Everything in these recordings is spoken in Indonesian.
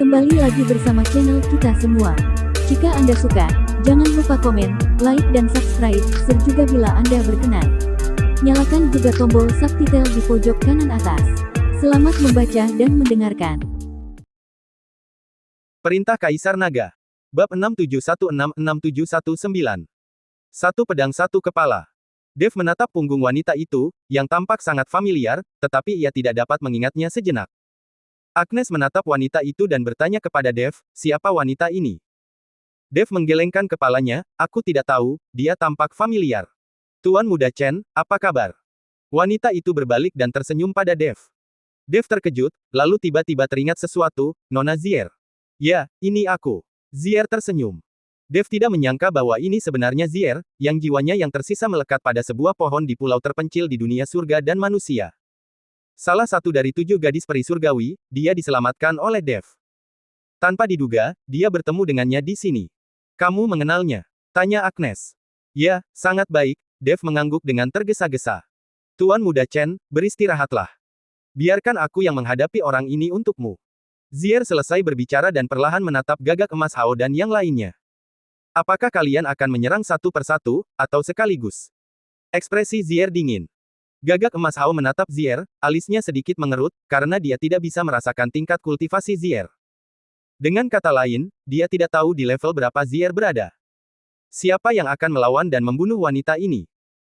Kembali lagi bersama channel kita semua. Jika Anda suka, jangan lupa komen, like dan subscribe, serta bila Anda berkenan, nyalakan juga tombol subtitle di pojok kanan atas. Selamat membaca dan mendengarkan. Perintah Kaisar Naga. Bab 67166719. Satu pedang satu kepala. Dev menatap punggung wanita itu, yang tampak sangat familiar, tetapi ia tidak dapat mengingatnya sejenak. Agnes menatap wanita itu dan bertanya kepada Dev, siapa wanita ini? Dev menggelengkan kepalanya, aku tidak tahu, dia tampak familiar. Tuan Muda Chen, apa kabar? Wanita itu berbalik dan tersenyum pada Dev. Dev terkejut, lalu tiba-tiba teringat sesuatu, Nona Zier. Ya, ini aku. Zier tersenyum. Dev tidak menyangka bahwa ini sebenarnya Zier, yang jiwanya yang tersisa melekat pada sebuah pohon di pulau terpencil di dunia surga dan manusia. Salah satu dari 7 gadis peri surgawi, dia diselamatkan oleh Dev. Tanpa diduga, dia bertemu dengannya di sini. Kamu mengenalnya? Tanya Agnes. Ya, sangat baik, Dev mengangguk dengan tergesa-gesa. Tuan Muda Chen, beristirahatlah. Biarkan aku yang menghadapi orang ini untukmu. Zier selesai berbicara dan perlahan menatap Gagak Emas Hao dan yang lainnya. Apakah kalian akan menyerang satu persatu, atau sekaligus? Ekspresi Zier dingin. Gagak Emas Hao menatap Zier, alisnya sedikit mengerut, karena dia tidak bisa merasakan tingkat kultivasi Zier. Dengan kata lain, dia tidak tahu di level berapa Zier berada. Siapa yang akan melawan dan membunuh wanita ini?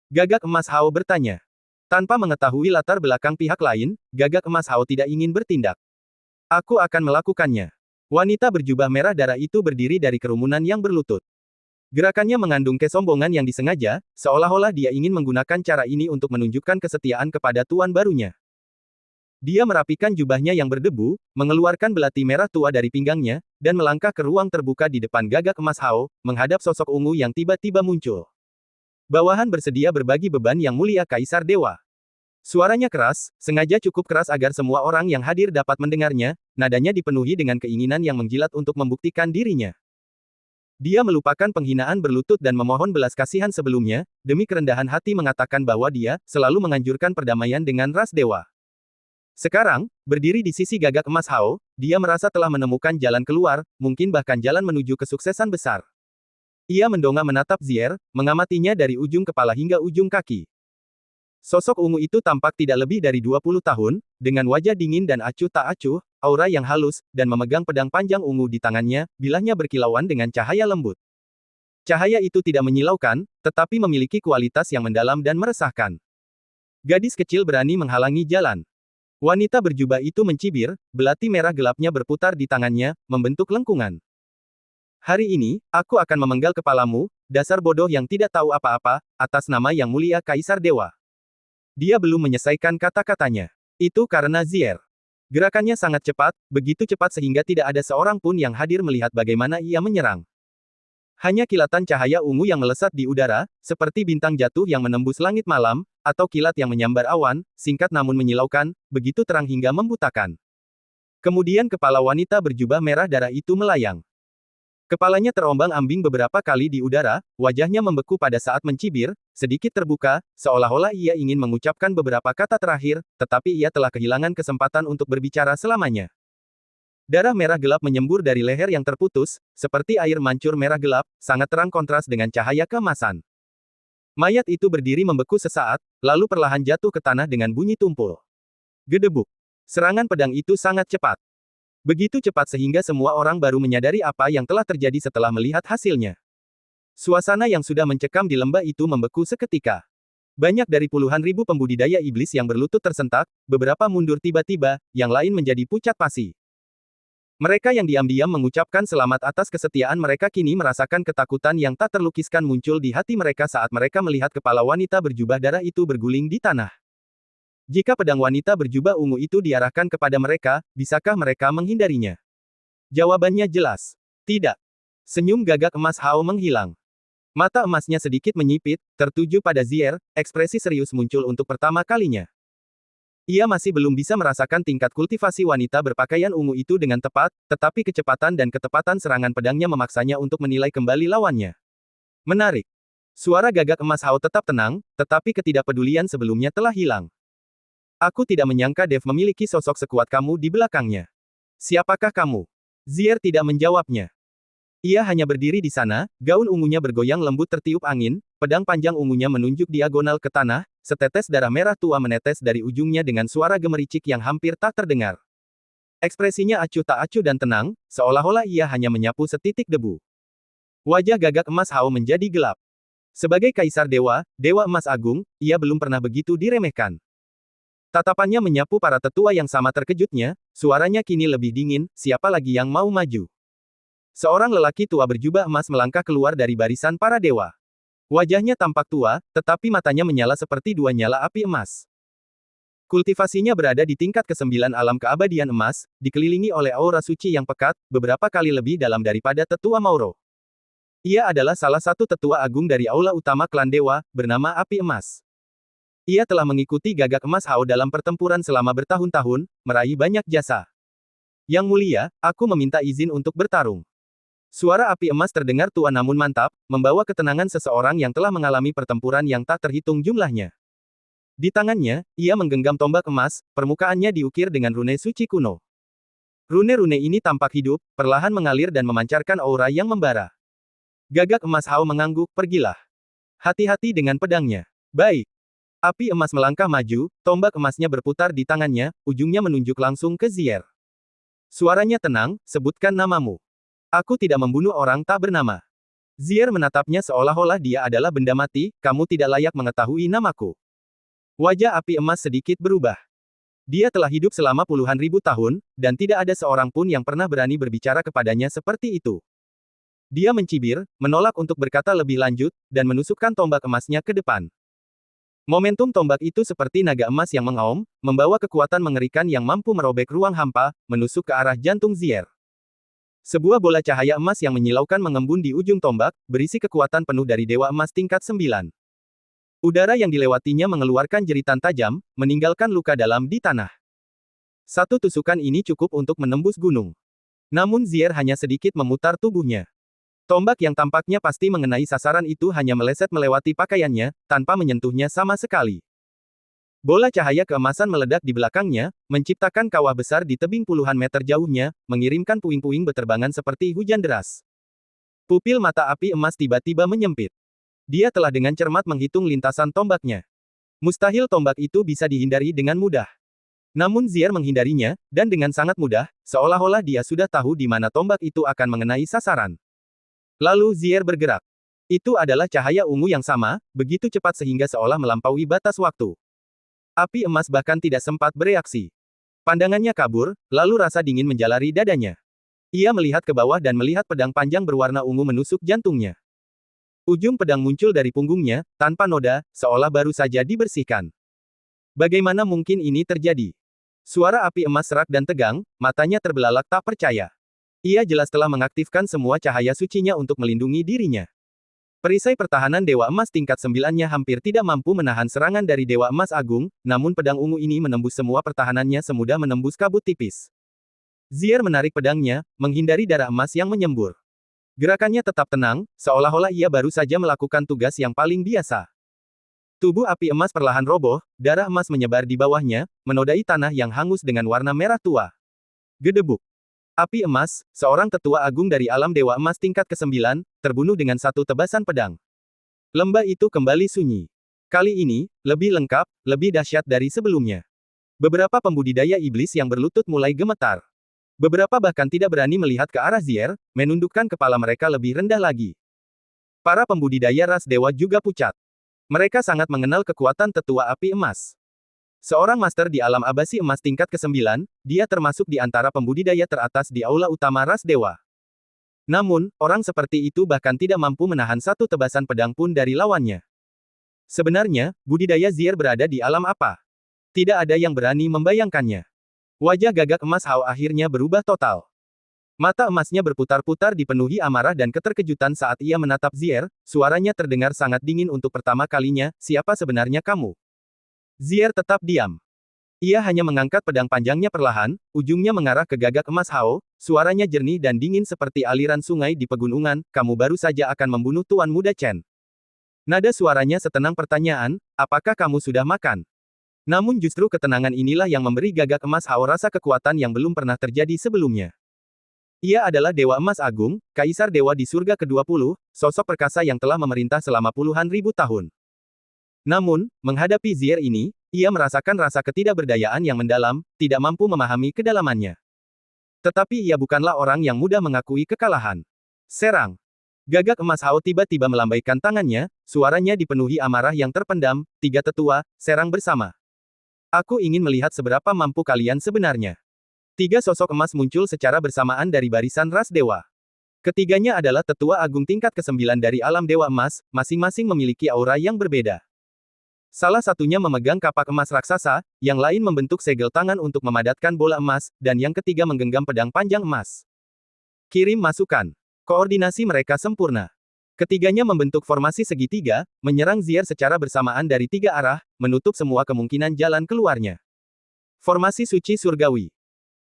Gagak Emas Hao bertanya. Tanpa mengetahui latar belakang pihak lain, Gagak Emas Hao tidak ingin bertindak. Aku akan melakukannya. Wanita berjubah merah darah itu berdiri dari kerumunan yang berlutut. Gerakannya mengandung kesombongan yang disengaja, seolah-olah dia ingin menggunakan cara ini untuk menunjukkan kesetiaan kepada tuan barunya. Dia merapikan jubahnya yang berdebu, mengeluarkan belati merah tua dari pinggangnya, dan melangkah ke ruang terbuka di depan Gagak Emas Hao, menghadap sosok ungu yang tiba-tiba muncul. Bawahan bersedia berbagi beban yang mulia Kaisar Dewa. Suaranya keras, sengaja cukup keras agar semua orang yang hadir dapat mendengarnya, nadanya dipenuhi dengan keinginan yang menjilat untuk membuktikan dirinya. Dia melupakan penghinaan berlutut dan memohon belas kasihan sebelumnya, demi kerendahan hati mengatakan bahwa dia selalu menganjurkan perdamaian dengan ras dewa. Sekarang, berdiri di sisi Gagak Emas Hao, dia merasa telah menemukan jalan keluar, mungkin bahkan jalan menuju kesuksesan besar. Ia mendongak menatap Zier, mengamatinya dari ujung kepala hingga ujung kaki. Sosok ungu itu tampak tidak lebih dari 20 tahun, dengan wajah dingin dan acuh tak acuh, aura yang halus, dan memegang pedang panjang ungu di tangannya, bilahnya berkilauan dengan cahaya lembut. Cahaya itu tidak menyilaukan, tetapi memiliki kualitas yang mendalam dan meresahkan. Gadis kecil berani menghalangi jalan. Wanita berjubah itu mencibir, belati merah gelapnya berputar di tangannya, membentuk lengkungan. Hari ini, aku akan memenggal kepalamu, dasar bodoh yang tidak tahu apa-apa, atas nama yang mulia Kaisar Dewa. Dia belum menyelesaikan kata-katanya. Itu karena Zier. Gerakannya sangat cepat, begitu cepat sehingga tidak ada seorang pun yang hadir melihat bagaimana ia menyerang. Hanya kilatan cahaya ungu yang melesat di udara, seperti bintang jatuh yang menembus langit malam, atau kilat yang menyambar awan, singkat namun menyilaukan, begitu terang hingga membutakan. Kemudian kepala wanita berjubah merah darah itu melayang. Kepalanya terombang-ambing beberapa kali di udara, wajahnya membeku pada saat mencibir, sedikit terbuka, seolah-olah ia ingin mengucapkan beberapa kata terakhir, tetapi ia telah kehilangan kesempatan untuk berbicara selamanya. Darah merah gelap menyembur dari leher yang terputus, seperti air mancur merah gelap, sangat terang kontras dengan cahaya keemasan. Mayat itu berdiri membeku sesaat, lalu perlahan jatuh ke tanah dengan bunyi tumpul. Gedebuk. Serangan pedang itu sangat cepat. Begitu cepat sehingga semua orang baru menyadari apa yang telah terjadi setelah melihat hasilnya. Suasana yang sudah mencekam di lembah itu membeku seketika. Banyak dari puluhan ribu pembudidaya iblis yang berlutut tersentak, beberapa mundur tiba-tiba, yang lain menjadi pucat pasi. Mereka yang diam-diam mengucapkan selamat atas kesetiaan mereka kini merasakan ketakutan yang tak terlukiskan muncul di hati mereka saat mereka melihat kepala wanita berjubah darah itu berguling di tanah. Jika pedang wanita berjubah ungu itu diarahkan kepada mereka, bisakah mereka menghindarinya? Jawabannya jelas. Tidak. Senyum Gagak Emas Hao menghilang. Mata emasnya sedikit menyipit, tertuju pada Zier, ekspresi serius muncul untuk pertama kalinya. Ia masih belum bisa merasakan tingkat kultivasi wanita berpakaian ungu itu dengan tepat, tetapi kecepatan dan ketepatan serangan pedangnya memaksanya untuk menilai kembali lawannya. Menarik. Suara Gagak Emas Hao tetap tenang, tetapi ketidakpedulian sebelumnya telah hilang. Aku tidak menyangka Dev memiliki sosok sekuat kamu di belakangnya. Siapakah kamu? Zier tidak menjawabnya. Ia hanya berdiri di sana, gaun ungunya bergoyang lembut tertiup angin, pedang panjang ungunya menunjuk diagonal ke tanah, setetes darah merah tua menetes dari ujungnya dengan suara gemericik yang hampir tak terdengar. Ekspresinya acuh tak acuh dan tenang, seolah-olah ia hanya menyapu setitik debu. Wajah gagak emas Hao menjadi gelap. Sebagai kaisar dewa, dewa emas agung, ia belum pernah begitu diremehkan. Tatapannya menyapu para tetua yang sama terkejutnya, suaranya kini lebih dingin, siapa lagi yang mau maju? Seorang lelaki tua berjubah emas melangkah keluar dari barisan para dewa. Wajahnya tampak tua, tetapi matanya menyala seperti dua nyala api emas. Kultivasinya berada di tingkat ke-9 alam keabadian emas, dikelilingi oleh aura suci yang pekat, beberapa kali lebih dalam daripada tetua Mauro. Ia adalah salah satu tetua agung dari aula utama klan dewa, bernama Api Emas. Ia telah mengikuti gagak emas Hao dalam pertempuran selama bertahun-tahun, meraih banyak jasa. Yang mulia, aku meminta izin untuk bertarung. Suara api emas terdengar tua namun mantap, membawa ketenangan seseorang yang telah mengalami pertempuran yang tak terhitung jumlahnya. Di tangannya, ia menggenggam tombak emas, permukaannya diukir dengan rune suci kuno. Rune-rune ini tampak hidup, perlahan mengalir dan memancarkan aura yang membara. Gagak emas Hao mengangguk, pergilah. Hati-hati dengan pedangnya. Baik. Api emas melangkah maju, tombak emasnya berputar di tangannya, ujungnya menunjuk langsung ke Zier. Suaranya tenang, sebutkan namamu. Aku tidak membunuh orang tak bernama. Zier menatapnya seolah-olah dia adalah benda mati, kamu tidak layak mengetahui namaku. Wajah api emas sedikit berubah. Dia telah hidup selama puluhan ribu tahun, dan tidak ada seorang pun yang pernah berani berbicara kepadanya seperti itu. Dia mencibir, menolak untuk berkata lebih lanjut, dan menusukkan tombak emasnya ke depan. Momentum tombak itu seperti naga emas yang mengaum, membawa kekuatan mengerikan yang mampu merobek ruang hampa, menusuk ke arah jantung Zier. Sebuah bola cahaya emas yang menyilaukan mengembun di ujung tombak, berisi kekuatan penuh dari dewa emas tingkat 9. Udara yang dilewatinya mengeluarkan jeritan tajam, meninggalkan luka dalam di tanah. Satu tusukan ini cukup untuk menembus gunung. Namun Zier hanya sedikit memutar tubuhnya. Tombak yang tampaknya pasti mengenai sasaran itu hanya meleset melewati pakaiannya, tanpa menyentuhnya sama sekali. Bola cahaya keemasan meledak di belakangnya, menciptakan kawah besar di tebing puluhan meter jauhnya, mengirimkan puing-puing beterbangan seperti hujan deras. Pupil mata api emas tiba-tiba menyempit. Dia telah dengan cermat menghitung lintasan tombaknya. Mustahil tombak itu bisa dihindari dengan mudah. Namun Zier menghindarinya, dan dengan sangat mudah, seolah-olah dia sudah tahu di mana tombak itu akan mengenai sasaran. Lalu Zier bergerak. Itu adalah cahaya ungu yang sama, begitu cepat sehingga seolah melampaui batas waktu. Api emas bahkan tidak sempat bereaksi. Pandangannya kabur, lalu rasa dingin menjalari dadanya. Ia melihat ke bawah dan melihat pedang panjang berwarna ungu menusuk jantungnya. Ujung pedang muncul dari punggungnya, tanpa noda, seolah baru saja dibersihkan. Bagaimana mungkin ini terjadi? Suara api emas serak dan tegang, matanya terbelalak tak percaya. Ia jelas telah mengaktifkan semua cahaya sucinya untuk melindungi dirinya. Perisai pertahanan Dewa Emas tingkat 9-nya hampir tidak mampu menahan serangan dari Dewa Emas Agung, namun pedang ungu ini menembus semua pertahanannya semudah menembus kabut tipis. Zier menarik pedangnya, menghindari darah emas yang menyembur. Gerakannya tetap tenang, seolah-olah ia baru saja melakukan tugas yang paling biasa. Tubuh api emas perlahan roboh, darah emas menyebar di bawahnya, menodai tanah yang hangus dengan warna merah tua. Gedebuk. Api emas, seorang tetua agung dari alam Dewa Emas tingkat ke-9, terbunuh dengan satu tebasan pedang. Lembah itu kembali sunyi. Kali ini, lebih lengkap, lebih dahsyat dari sebelumnya. Beberapa pembudidaya iblis yang berlutut mulai gemetar. Beberapa bahkan tidak berani melihat ke arah Zier, menundukkan kepala mereka lebih rendah lagi. Para pembudidaya ras dewa juga pucat. Mereka sangat mengenal kekuatan tetua api emas. Seorang master di alam abasi emas tingkat ke-9, dia termasuk di antara pembudidaya teratas di aula utama ras dewa. Namun, orang seperti itu bahkan tidak mampu menahan satu tebasan pedang pun dari lawannya. Sebenarnya, budidaya Zier berada di alam apa? Tidak ada yang berani membayangkannya. Wajah gagak emas Hao akhirnya berubah total. Mata emasnya berputar-putar dipenuhi amarah dan keterkejutan saat ia menatap Zier, suaranya terdengar sangat dingin untuk pertama kalinya, siapa sebenarnya kamu? Zier tetap diam. Ia hanya mengangkat pedang panjangnya perlahan, ujungnya mengarah ke gagak emas Hao, suaranya jernih dan dingin seperti aliran sungai di pegunungan, kamu baru saja akan membunuh Tuan Muda Chen. Nada suaranya setenang pertanyaan, apakah kamu sudah makan? Namun justru ketenangan inilah yang memberi gagak emas Hao rasa kekuatan yang belum pernah terjadi sebelumnya. Ia adalah Dewa Emas Agung, Kaisar Dewa di surga ke-20, sosok perkasa yang telah memerintah selama puluhan ribu tahun. Namun, menghadapi Zier ini, ia merasakan rasa ketidakberdayaan yang mendalam, tidak mampu memahami kedalamannya. Tetapi ia bukanlah orang yang mudah mengakui kekalahan. Serang. Gagak Emas Hao tiba-tiba melambaikan tangannya, suaranya dipenuhi amarah yang terpendam, tiga tetua, serang bersama. Aku ingin melihat seberapa mampu kalian sebenarnya. Tiga sosok emas muncul secara bersamaan dari barisan ras dewa. Ketiganya adalah tetua agung tingkat ke-9 dari alam dewa emas, masing-masing memiliki aura yang berbeda. Salah satunya memegang kapak emas raksasa, yang lain membentuk segel tangan untuk memadatkan bola emas, dan yang ketiga menggenggam pedang panjang emas. Kirim masukan. Koordinasi mereka sempurna. Ketiganya membentuk formasi segitiga, menyerang Zier secara bersamaan dari tiga arah, menutup semua kemungkinan jalan keluarnya. Formasi suci surgawi.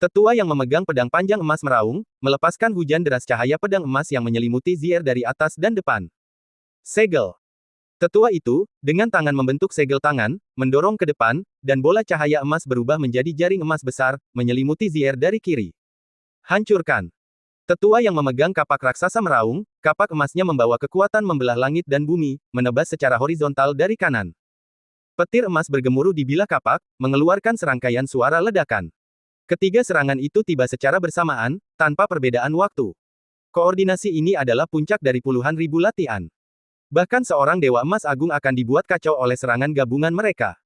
Tetua yang memegang pedang panjang emas meraung, melepaskan hujan deras cahaya pedang emas yang menyelimuti Zier dari atas dan depan. Segel. Tetua itu, dengan tangan membentuk segel tangan, mendorong ke depan, dan bola cahaya emas berubah menjadi jaring emas besar, menyelimuti Zier dari kiri. Hancurkan. Tetua yang memegang kapak raksasa meraung, kapak emasnya membawa kekuatan membelah langit dan bumi, menebas secara horizontal dari kanan. Petir emas bergemuruh di bilah kapak, mengeluarkan serangkaian suara ledakan. Ketiga serangan itu tiba secara bersamaan, tanpa perbedaan waktu. Koordinasi ini adalah puncak dari puluhan ribu latihan. Bahkan seorang Dewa Emas Agung akan dibuat kacau oleh serangan gabungan mereka.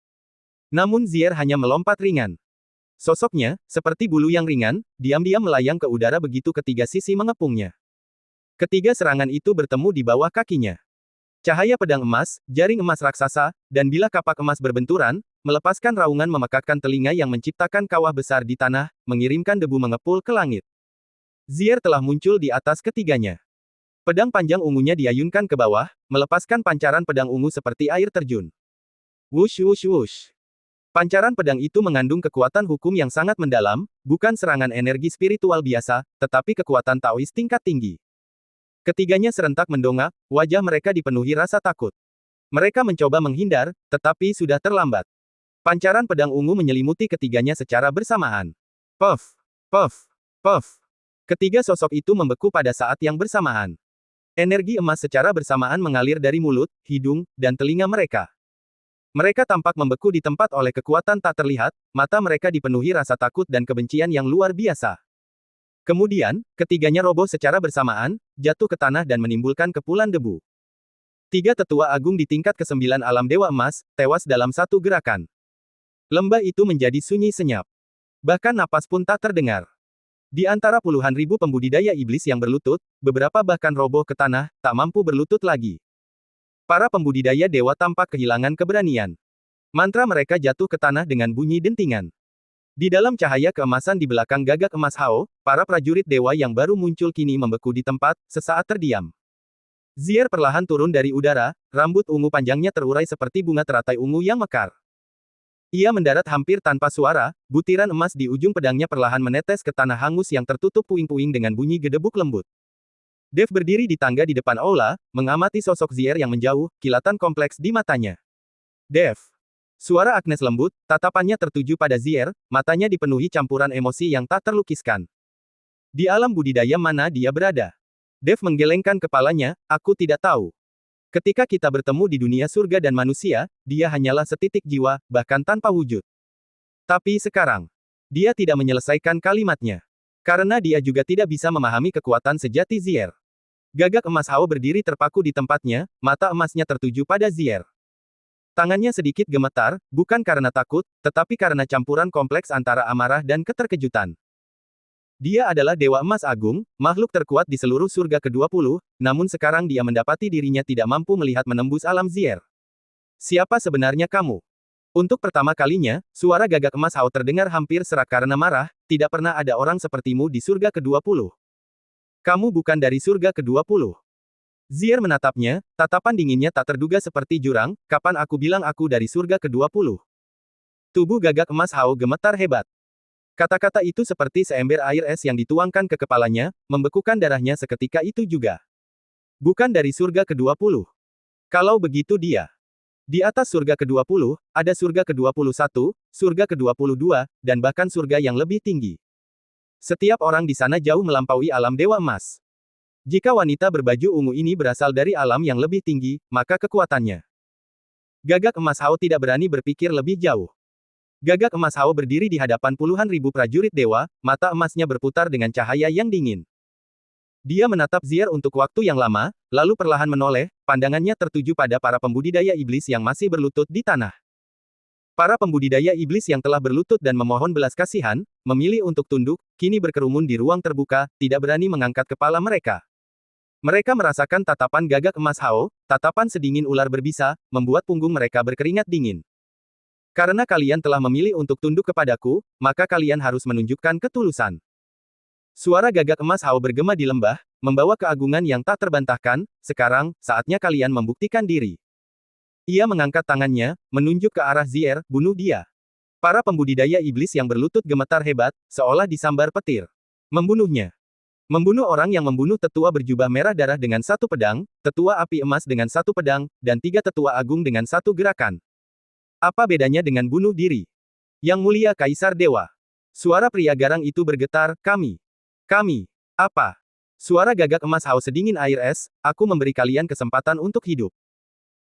Namun Zier hanya melompat ringan. Sosoknya, seperti bulu yang ringan, diam-diam melayang ke udara begitu ketiga sisi mengepungnya. Ketiga serangan itu bertemu di bawah kakinya. Cahaya pedang emas, jaring emas raksasa, dan bilah kapak emas berbenturan, melepaskan raungan memekakkan telinga yang menciptakan kawah besar di tanah, mengirimkan debu mengepul ke langit. Zier telah muncul di atas ketiganya. Pedang panjang ungunya diayunkan ke bawah, melepaskan pancaran pedang ungu seperti air terjun. Wush wush wush. Pancaran pedang itu mengandung kekuatan hukum yang sangat mendalam, bukan serangan energi spiritual biasa, tetapi kekuatan Taois tingkat tinggi. Ketiganya serentak mendongak, wajah mereka dipenuhi rasa takut. Mereka mencoba menghindar, tetapi sudah terlambat. Pancaran pedang ungu menyelimuti ketiganya secara bersamaan. Puff, puff, puff. Ketiga sosok itu membeku pada saat yang bersamaan. Energi emas secara bersamaan mengalir dari mulut, hidung, dan telinga mereka. Mereka tampak membeku di tempat oleh kekuatan tak terlihat, mata mereka dipenuhi rasa takut dan kebencian yang luar biasa. Kemudian, ketiganya roboh secara bersamaan, jatuh ke tanah dan menimbulkan kepulan debu. Tiga tetua agung di tingkat ke-9 alam dewa emas, tewas dalam satu gerakan. Lembah itu menjadi sunyi senyap. Bahkan napas pun tak terdengar. Di antara puluhan ribu pembudidaya iblis yang berlutut, beberapa bahkan roboh ke tanah, tak mampu berlutut lagi. Para pembudidaya dewa tampak kehilangan keberanian. Mantra mereka jatuh ke tanah dengan bunyi dentingan. Di dalam cahaya keemasan di belakang gagak emas Hao, para prajurit dewa yang baru muncul kini membeku di tempat, sesaat terdiam. Zier perlahan turun dari udara, rambut ungu panjangnya terurai seperti bunga teratai ungu yang mekar. Ia mendarat hampir tanpa suara, butiran emas di ujung pedangnya perlahan menetes ke tanah hangus yang tertutup puing-puing dengan bunyi gedebuk lembut. Dev berdiri di tangga di depan aula, mengamati sosok Zier yang menjauh, kilatan kompleks di matanya. Dev. Suara Agnes lembut, tatapannya tertuju pada Zier, matanya dipenuhi campuran emosi yang tak terlukiskan. Di alam budidaya mana dia berada? Dev menggelengkan kepalanya, aku tidak tahu. Ketika kita bertemu di dunia surga dan manusia, dia hanyalah setitik jiwa, bahkan tanpa wujud. Tapi sekarang, dia tidak menyelesaikan kalimatnya. Karena dia juga tidak bisa memahami kekuatan sejati Zier. Gagak emas Hao berdiri terpaku di tempatnya, mata emasnya tertuju pada Zier. Tangannya sedikit gemetar, bukan karena takut, tetapi karena campuran kompleks antara amarah dan keterkejutan. Dia adalah Dewa Emas Agung, makhluk terkuat di seluruh surga ke-20, namun sekarang dia mendapati dirinya tidak mampu melihat menembus alam Zier. Siapa sebenarnya kamu? Untuk pertama kalinya, suara gagak emas Hao terdengar hampir serak karena marah, tidak pernah ada orang sepertimu di surga ke-20. Kamu bukan dari surga ke-20. Zier menatapnya, tatapan dinginnya tak terduga seperti jurang, kapan aku bilang aku dari surga ke-20? Tubuh gagak emas Hao gemetar hebat. Kata-kata itu seperti seember air es yang dituangkan ke kepalanya, membekukan darahnya seketika itu juga. Bukan dari surga ke-20. Kalau begitu dia. Di atas surga ke-20, ada surga ke-21, surga ke-22, dan bahkan surga yang lebih tinggi. Setiap orang di sana jauh melampaui alam Dewa Emas. Jika wanita berbaju ungu ini berasal dari alam yang lebih tinggi, maka kekuatannya. Gagak Emas Hao tidak berani berpikir lebih jauh. Gagak Emas Hao berdiri di hadapan puluhan ribu prajurit dewa, mata emasnya berputar dengan cahaya yang dingin. Dia menatap Zier untuk waktu yang lama, lalu perlahan menoleh, pandangannya tertuju pada para pembudidaya iblis yang masih berlutut di tanah. Para pembudidaya iblis yang telah berlutut dan memohon belas kasihan, memilih untuk tunduk, kini berkerumun di ruang terbuka, tidak berani mengangkat kepala mereka. Mereka merasakan tatapan Gagak Emas Hao, tatapan sedingin ular berbisa, membuat punggung mereka berkeringat dingin. Karena kalian telah memilih untuk tunduk kepadaku, maka kalian harus menunjukkan ketulusan. Suara Gagak Emas Hao bergema di lembah, membawa keagungan yang tak terbantahkan. Sekarang, saatnya kalian membuktikan diri. Ia mengangkat tangannya, menunjuk ke arah Zier, bunuh dia. Para pembudidaya iblis yang berlutut gemetar hebat, seolah disambar petir. Membunuhnya. Membunuh orang yang membunuh tetua berjubah merah darah dengan satu pedang, tetua api emas dengan satu pedang, dan tiga tetua agung dengan satu gerakan. Apa bedanya dengan bunuh diri? Yang mulia Kaisar Dewa. Suara pria garang itu bergetar, kami. Apa? Suara Gagak Emas Hao sedingin air es, aku memberi kalian kesempatan untuk hidup.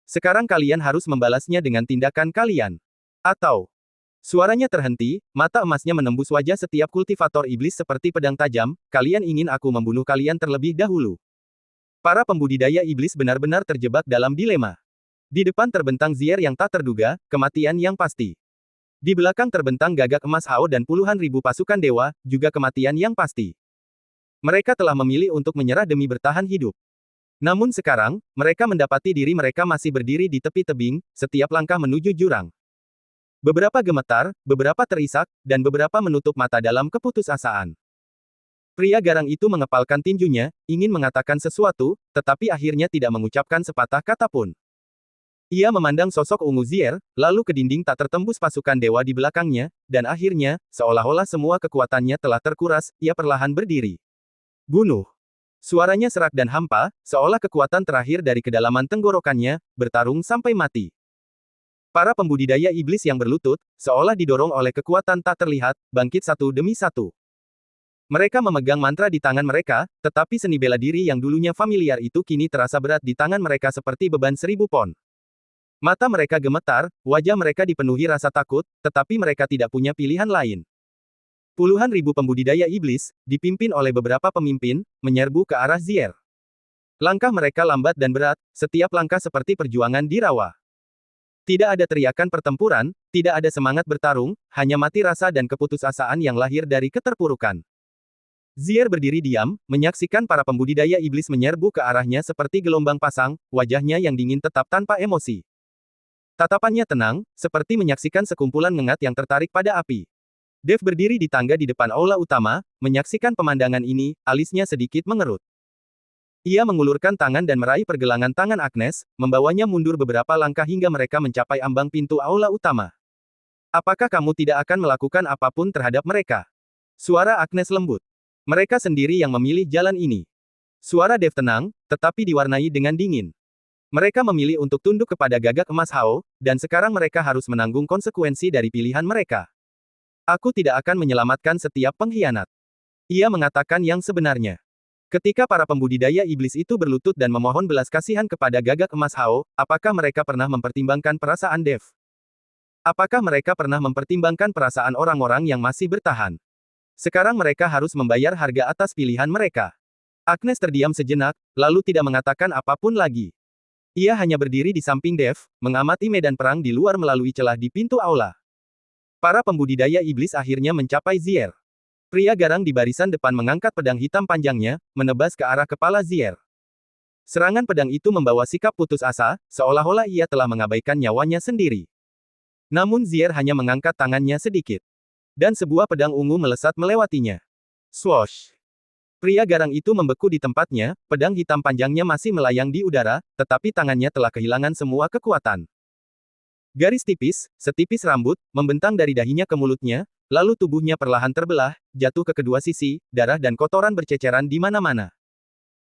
Sekarang kalian harus membalasnya dengan tindakan kalian. Atau, suaranya terhenti, mata emasnya menembus wajah setiap kultivator iblis seperti pedang tajam, kalian ingin aku membunuh kalian terlebih dahulu. Para pembudidaya iblis benar-benar terjebak dalam dilema. Di depan terbentang Zier yang tak terduga, kematian yang pasti. Di belakang terbentang Gagak Emas Hao dan puluhan ribu pasukan dewa, juga kematian yang pasti. Mereka telah memilih untuk menyerah demi bertahan hidup. Namun sekarang, mereka mendapati diri mereka masih berdiri di tepi tebing, setiap langkah menuju jurang. Beberapa gemetar, beberapa terisak, dan beberapa menutup mata dalam keputusasaan. Pria garang itu mengepalkan tinjunya, ingin mengatakan sesuatu, tetapi akhirnya tidak mengucapkan sepatah kata pun. Ia memandang sosok ungu Zier, lalu ke dinding tak tertembus pasukan dewa di belakangnya, dan akhirnya, seolah-olah semua kekuatannya telah terkuras, ia perlahan berdiri. Bunuh. Suaranya serak dan hampa, seolah kekuatan terakhir dari kedalaman tenggorokannya, bertarung sampai mati. Para pembudidaya iblis yang berlutut, seolah didorong oleh kekuatan tak terlihat, bangkit satu demi satu. Mereka memegang mantra di tangan mereka, tetapi seni bela diri yang dulunya familiar itu kini terasa berat di tangan mereka seperti beban 1000 pon. Mata mereka gemetar, wajah mereka dipenuhi rasa takut, tetapi mereka tidak punya pilihan lain. Puluhan ribu pembudidaya iblis, dipimpin oleh beberapa pemimpin, menyerbu ke arah Zier. Langkah mereka lambat dan berat, setiap langkah seperti perjuangan di rawa. Tidak ada teriakan pertempuran, tidak ada semangat bertarung, hanya mati rasa dan keputusasaan yang lahir dari keterpurukan. Zier berdiri diam, menyaksikan para pembudidaya iblis menyerbu ke arahnya seperti gelombang pasang, wajahnya yang dingin tetap tanpa emosi. Tatapannya tenang, seperti menyaksikan sekumpulan ngengat yang tertarik pada api. Dev berdiri di tangga di depan aula utama, menyaksikan pemandangan ini, alisnya sedikit mengerut. Ia mengulurkan tangan dan meraih pergelangan tangan Agnes, membawanya mundur beberapa langkah hingga mereka mencapai ambang pintu aula utama. Apakah kamu tidak akan melakukan apapun terhadap mereka? Suara Agnes lembut. Mereka sendiri yang memilih jalan ini. Suara Dev tenang, tetapi diwarnai dengan dingin. Mereka memilih untuk tunduk kepada Gagak Emas Hao, dan sekarang mereka harus menanggung konsekuensi dari pilihan mereka. Aku tidak akan menyelamatkan setiap pengkhianat. Ia mengatakan yang sebenarnya. Ketika para pembudidaya iblis itu berlutut dan memohon belas kasihan kepada Gagak Emas Hao, apakah mereka pernah mempertimbangkan perasaan Dev? Apakah mereka pernah mempertimbangkan perasaan orang-orang yang masih bertahan? Sekarang mereka harus membayar harga atas pilihan mereka. Agnes terdiam sejenak, lalu tidak mengatakan apapun lagi. Ia hanya berdiri di samping Dev, mengamati medan perang di luar melalui celah di pintu aula. Para pembudidaya iblis akhirnya mencapai Zier. Pria garang di barisan depan mengangkat pedang hitam panjangnya, menebas ke arah kepala Zier. Serangan pedang itu membawa sikap putus asa, seolah-olah ia telah mengabaikan nyawanya sendiri. Namun Zier hanya mengangkat tangannya sedikit. Dan sebuah pedang ungu melesat melewatinya. Swoosh! Pria garang itu membeku di tempatnya, pedang hitam panjangnya masih melayang di udara, tetapi tangannya telah kehilangan semua kekuatan. Garis tipis, setipis rambut, membentang dari dahinya ke mulutnya, lalu tubuhnya perlahan terbelah, jatuh ke kedua sisi, darah dan kotoran berceceran di mana-mana.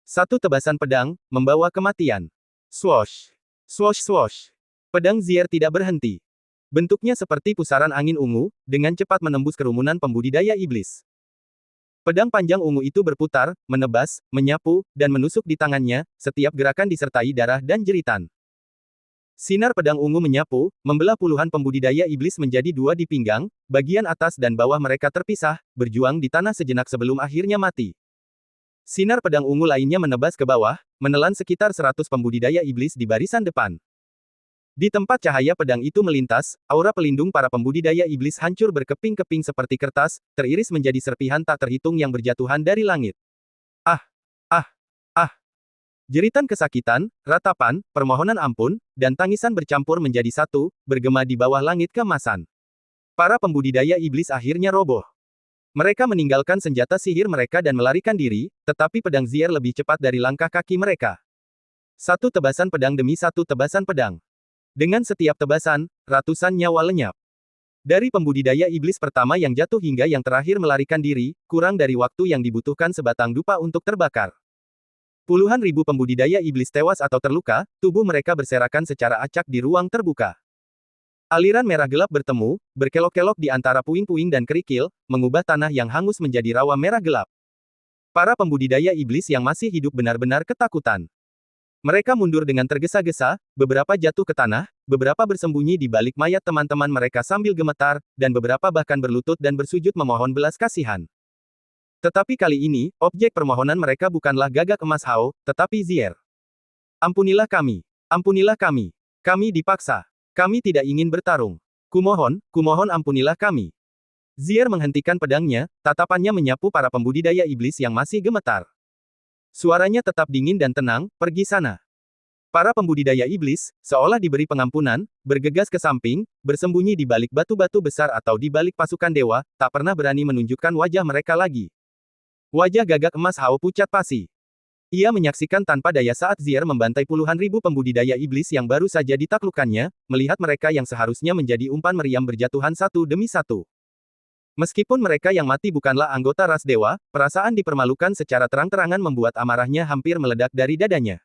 Satu tebasan pedang, membawa kematian. Swoosh! Swoosh swoosh! Pedang Zier tidak berhenti. Bentuknya seperti pusaran angin ungu, dengan cepat menembus kerumunan pembudidaya iblis. Pedang panjang ungu itu berputar, menebas, menyapu, dan menusuk di tangannya, setiap gerakan disertai darah dan jeritan. Sinar pedang ungu menyapu, membelah puluhan pembudidaya iblis menjadi dua di pinggang, bagian atas dan bawah mereka terpisah, berjuang di tanah sejenak sebelum akhirnya mati. Sinar pedang ungu lainnya menebas ke bawah, menelan sekitar 100 pembudidaya iblis di barisan depan. Di tempat cahaya pedang itu melintas, aura pelindung para pembudidaya iblis hancur berkeping-keping seperti kertas, teriris menjadi serpihan tak terhitung yang berjatuhan dari langit. Ah! Ah! Ah! Jeritan kesakitan, ratapan, permohonan ampun, dan tangisan bercampur menjadi satu, bergema di bawah langit keemasan. Para pembudidaya iblis akhirnya roboh. Mereka meninggalkan senjata sihir mereka dan melarikan diri, tetapi pedang Zier lebih cepat dari langkah kaki mereka. Satu tebasan pedang demi satu tebasan pedang. Dengan setiap tebasan, ratusan nyawa lenyap. Dari pembudidaya iblis pertama yang jatuh hingga yang terakhir melarikan diri, kurang dari waktu yang dibutuhkan sebatang dupa untuk terbakar. Puluhan ribu pembudidaya iblis tewas atau terluka, tubuh mereka berserakan secara acak di ruang terbuka. Aliran merah gelap bertemu, berkelok-kelok di antara puing-puing dan kerikil, mengubah tanah yang hangus menjadi rawa merah gelap. Para pembudidaya iblis yang masih hidup benar-benar ketakutan. Mereka mundur dengan tergesa-gesa, beberapa jatuh ke tanah, beberapa bersembunyi di balik mayat teman-teman mereka sambil gemetar, dan beberapa bahkan berlutut dan bersujud memohon belas kasihan. Tetapi kali ini, objek permohonan mereka bukanlah gagak emas Hao, tetapi Zier. Ampunilah kami. Ampunilah kami. Kami dipaksa. Kami tidak ingin bertarung. Kumohon ampunilah kami. Zier menghentikan pedangnya, tatapannya menyapu para pembudidaya iblis yang masih gemetar. Suaranya tetap dingin dan tenang, pergi sana. Para pembudidaya iblis, seolah diberi pengampunan, bergegas ke samping, bersembunyi di balik batu-batu besar atau di balik pasukan dewa, tak pernah berani menunjukkan wajah mereka lagi. Wajah gagak emas Hao pucat pasi. Ia menyaksikan tanpa daya saat Zier membantai puluhan ribu pembudidaya iblis yang baru saja ditaklukkannya, melihat mereka yang seharusnya menjadi umpan meriam berjatuhan satu demi satu. Meskipun mereka yang mati bukanlah anggota ras dewa, perasaan dipermalukan secara terang-terangan membuat amarahnya hampir meledak dari dadanya.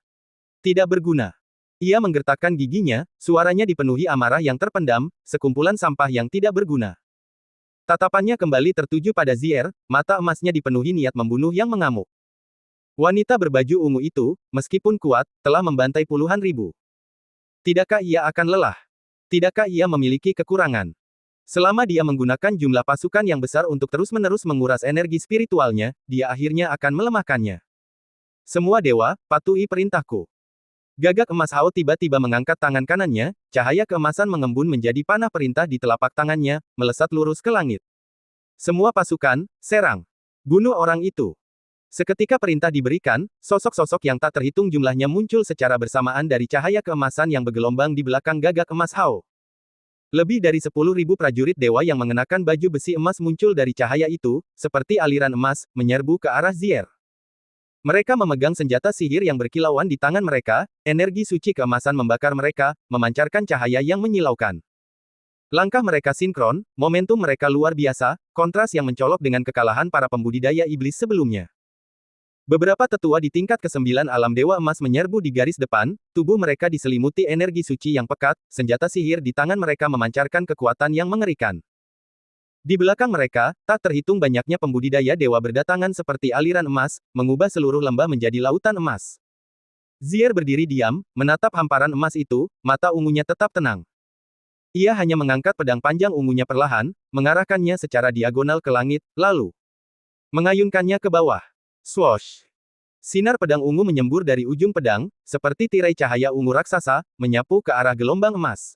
Tidak berguna. Ia menggertakkan giginya, suaranya dipenuhi amarah yang terpendam, sekumpulan sampah yang tidak berguna. Tatapannya kembali tertuju pada Zier, mata emasnya dipenuhi niat membunuh yang mengamuk. Wanita berbaju ungu itu, meskipun kuat, telah membantai puluhan ribu. Tidakkah ia akan lelah? Tidakkah ia memiliki kekurangan? Selama dia menggunakan jumlah pasukan yang besar untuk terus-menerus menguras energi spiritualnya, dia akhirnya akan melemahkannya. Semua dewa, patuhi perintahku. Gagak emas Hao tiba-tiba mengangkat tangan kanannya, cahaya keemasan mengembun menjadi panah perintah di telapak tangannya, melesat lurus ke langit. Semua pasukan, serang. Bunuh orang itu. Seketika perintah diberikan, sosok-sosok yang tak terhitung jumlahnya muncul secara bersamaan dari cahaya keemasan yang bergelombang di belakang gagak emas Hao. Lebih dari 10.000 prajurit dewa yang mengenakan baju besi emas muncul dari cahaya itu, seperti aliran emas, menyerbu ke arah Zier. Mereka memegang senjata sihir yang berkilauan di tangan mereka, energi suci keemasan membakar mereka, memancarkan cahaya yang menyilaukan. Langkah mereka sinkron, momentum mereka luar biasa, kontras yang mencolok dengan kekalahan para pembudidaya iblis sebelumnya. Beberapa tetua di tingkat ke-9 alam dewa emas menyerbu di garis depan, tubuh mereka diselimuti energi suci yang pekat, senjata sihir di tangan mereka memancarkan kekuatan yang mengerikan. Di belakang mereka, tak terhitung banyaknya pembudidaya dewa berdatangan seperti aliran emas, mengubah seluruh lembah menjadi lautan emas. Zier berdiri diam, menatap hamparan emas itu, mata ungunya tetap tenang. Ia hanya mengangkat pedang panjang ungunya perlahan, mengarahkannya secara diagonal ke langit, lalu mengayunkannya ke bawah. Swoosh! Sinar pedang ungu menyembur dari ujung pedang, seperti tirai cahaya ungu raksasa, menyapu ke arah gelombang emas.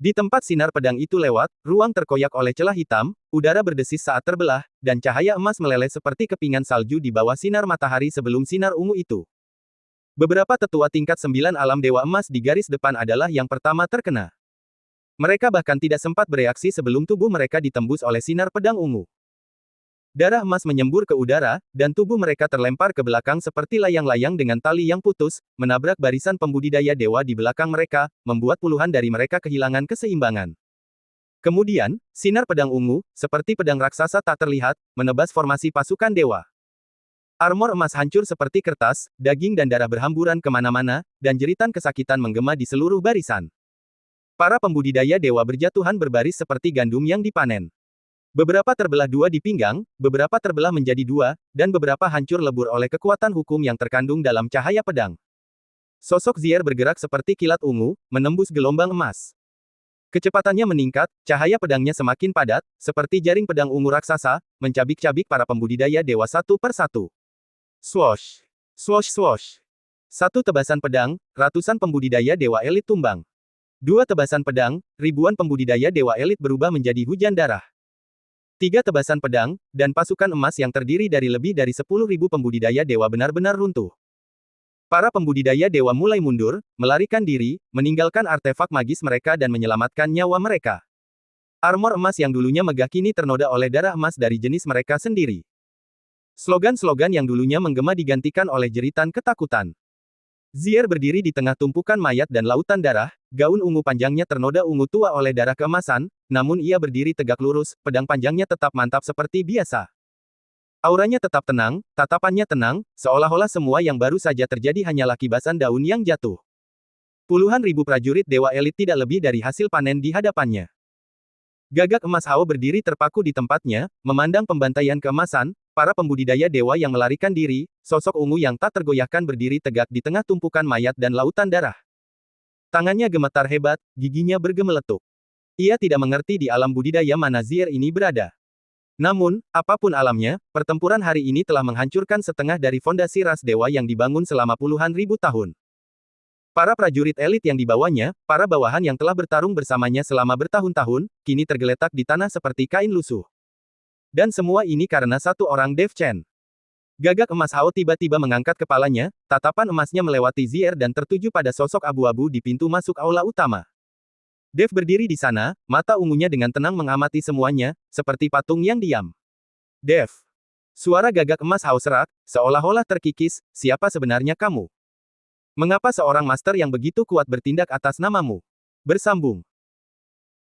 Di tempat sinar pedang itu lewat, ruang terkoyak oleh celah hitam, udara berdesis saat terbelah, dan cahaya emas meleleh seperti kepingan salju di bawah sinar matahari sebelum sinar ungu itu. Beberapa tetua tingkat 9 alam dewa emas di garis depan adalah yang pertama terkena. Mereka bahkan tidak sempat bereaksi sebelum tubuh mereka ditembus oleh sinar pedang ungu. Darah emas menyembur ke udara, dan tubuh mereka terlempar ke belakang seperti layang-layang dengan tali yang putus, menabrak barisan pembudidaya dewa di belakang mereka, membuat puluhan dari mereka kehilangan keseimbangan. Kemudian, sinar pedang ungu, seperti pedang raksasa tak terlihat, menebas formasi pasukan dewa. Armor emas hancur seperti kertas, daging dan darah berhamburan kemana-mana, dan jeritan kesakitan menggema di seluruh barisan. Para pembudidaya dewa berjatuhan berbaris seperti gandum yang dipanen. Beberapa terbelah dua di pinggang, beberapa terbelah menjadi dua, dan beberapa hancur lebur oleh kekuatan hukum yang terkandung dalam cahaya pedang. Sosok Zier bergerak seperti kilat ungu, menembus gelombang emas. Kecepatannya meningkat, cahaya pedangnya semakin padat, seperti jaring pedang ungu raksasa, mencabik-cabik para pembudidaya dewa satu per satu. Swosh! Swosh swosh! Satu tebasan pedang, ratusan pembudidaya dewa elit tumbang. Dua tebasan pedang, ribuan pembudidaya dewa elit berubah menjadi hujan darah. Tiga tebasan pedang, dan pasukan emas yang terdiri dari lebih dari 10.000 pembudidaya dewa benar-benar runtuh. Para pembudidaya dewa mulai mundur, melarikan diri, meninggalkan artefak magis mereka dan menyelamatkan nyawa mereka. Armor emas yang dulunya megah kini ternoda oleh darah emas dari jenis mereka sendiri. Slogan-slogan yang dulunya menggema digantikan oleh jeritan ketakutan. Zier berdiri di tengah tumpukan mayat dan lautan darah, gaun ungu panjangnya ternoda ungu tua oleh darah keemasan, namun ia berdiri tegak lurus, pedang panjangnya tetap mantap seperti biasa. Auranya tetap tenang, tatapannya tenang, seolah-olah semua yang baru saja terjadi hanyalah kibasan daun yang jatuh. Puluhan ribu prajurit dewa elit tidak lebih dari hasil panen di hadapannya. Gagak emas Hao berdiri terpaku di tempatnya, memandang pembantaian keemasan, para pembudidaya dewa yang melarikan diri, sosok ungu yang tak tergoyahkan berdiri tegak di tengah tumpukan mayat dan lautan darah. Tangannya gemetar hebat, giginya bergemeletuk. Ia tidak mengerti di alam budidaya mana Zier ini berada. Namun, apapun alamnya, pertempuran hari ini telah menghancurkan setengah dari fondasi ras dewa yang dibangun selama puluhan ribu tahun. Para prajurit elit yang dibawanya, para bawahan yang telah bertarung bersamanya selama bertahun-tahun, kini tergeletak di tanah seperti kain lusuh. Dan semua ini karena satu orang Dev Chen. Gagak emas Hao tiba-tiba mengangkat kepalanya, tatapan emasnya melewati Zier dan tertuju pada sosok abu-abu di pintu masuk aula utama. Dev berdiri di sana, mata ungunya dengan tenang mengamati semuanya, seperti patung yang diam. Dev. Suara gagak emas Hao serak, seolah-olah terkikis, siapa sebenarnya kamu? Mengapa seorang master yang begitu kuat bertindak atas namamu? Bersambung.